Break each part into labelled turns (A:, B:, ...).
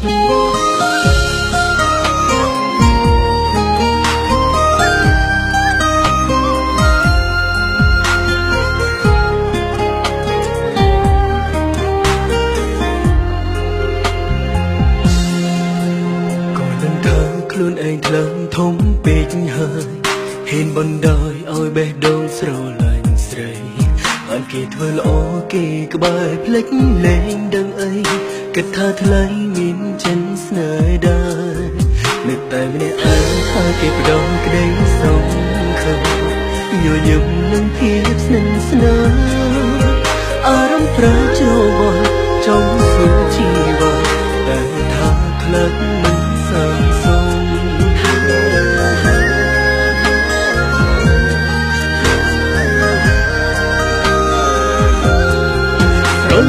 A: ខ្លួនឯងថ្លើមធំពេកហើយហ៊ានបណ្ដោយឲ្យបេះដូងស្រឡាញ់ស្រីបានគេធ្វើល្អគេក្បែរភ្លេចលែងដឹងអីគិតថាថ្លៃមានចិនស្នេហ៍ដែរនឹកតែម្នាក់ឯងថាគេបដងក្តីសង្ឃឹមញញឹមនឹងភាពស្និទ្ធស្នាលអារម្មណ៍ប្រែជ្រវល់ចង់សួរជីវិតតែថាខ្លាចមិនសើ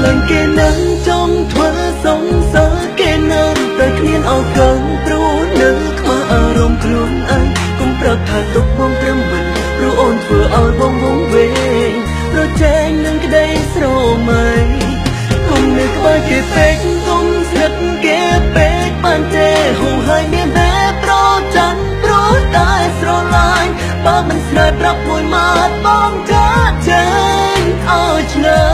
A: ឡើងគេនឹងចង់ធ្វើសងសើគេនឹងតែគ្មានអកឹងព្រោះនៅខ្មាស់អារម្មណ៍ខ្លួនឯងកុំប្រាប់ថាទុកបងព្រមមិនព្រោះអូនធ្វើឲ្យបងវង្វេងប្រជែងនឹងក្តីស្រមៃកុំនៅក្បែរគេពេកកុំស្និទ្ធគេពេកបានទេហូរហើយមានតែប្រច័ណ្ឌព្រោះតែស្រឡាញ់បើមិនស្នេហ៍ប្រាប់មួយម៉ាត់បងចាចេញឲ្យឆ្ងាយ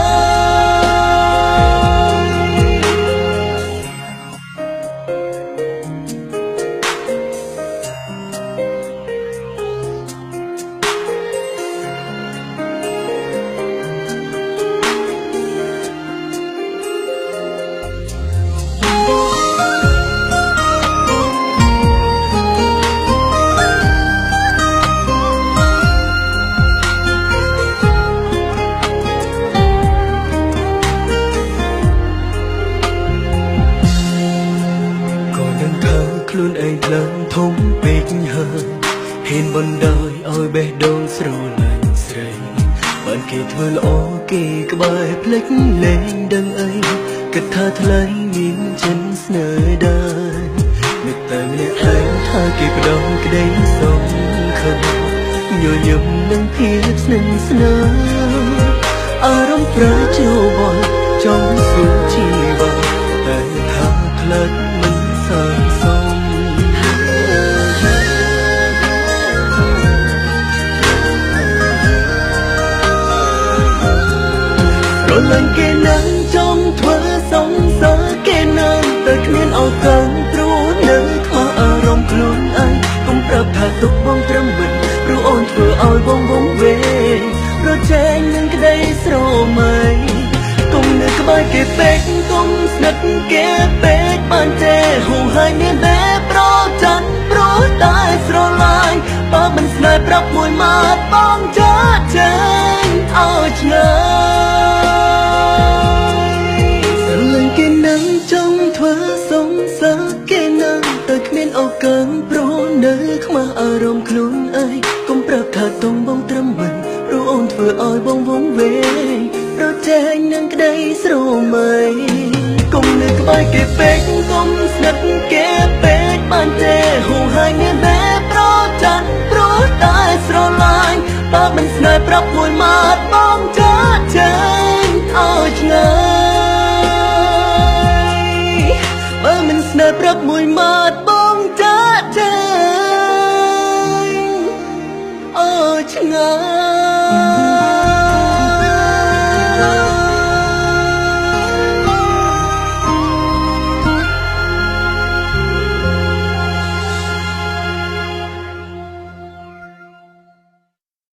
A: ខ្លួនឯងថ្លើមធំពេកហើយហ៊ានបណ្ដោយឲ្យបេះដូងស្រឡាញ់ស្រីបានគេធ្វើល្អគេក្បែរភ្លេចលែងដឹងអីគិតថាថ្លៃមានចិនស្នេហ៍ដែរនឹកតែម្នាក់ឯងថាគេបដងក្តីសង្ឃឹមញញឹមនឹងភាពស្និទ្ធស្នាលអារម្មណ៍ប្រែជ្រវល់ចង់សួរជីវិតតែថាខ្លាចមិនសើឡើងគេនឹងចង់ធ្វើសងសើគេនឹងតែគ្មានអកឹងព្រោះនៅខ្មាស់អារម្មណ៍ខ្លួនឯងកុំប្រាប់ថាទុកបងត្រឹមមិនព្រោះអូនធ្វើឲ្យបងវង្វេងប្រជែងនឹងក្តីស្រមៃកុំនៅក្បែរគេពេកកុំស្និទ្ធគេពេកបានទេហូរហើយមានតែប្រច័ណ្ឌព្រោះតែស្រឡាញ់បើមិនស្នេហ៍ប្រាប់មួយម៉ាត់បងចាចេញឲ្យឆ្ងាយគេនឹងចង់ធ្វើសងសើគេនឹងតែគ្មានអកឹងព្រោះនៅខ្មាស់អារម្មណ៍ខ្លួនឯងកុំប្រាប់ថាទុំបងត្រឹមមិនព្រោះអូនធ្វើឲ្យបងវង្វេងប្រជែងនឹងក្តីស្រមៃកុំនៅក្បែរគេពេកកុំស្និទ្ធគេពេកបានទេហូរហើយមានតែប្រច័ណ្ឌព្រោះតែស្រឡាញ់បើមិនស្នេហ៍ប្រាប់មួយម៉ាត់បងចាចេញឲ្យឆ្ងាយបើមិនស្នេហ៍ប្រាប់មួយម៉ាត់បងចាចេញអូឆ្ងាយ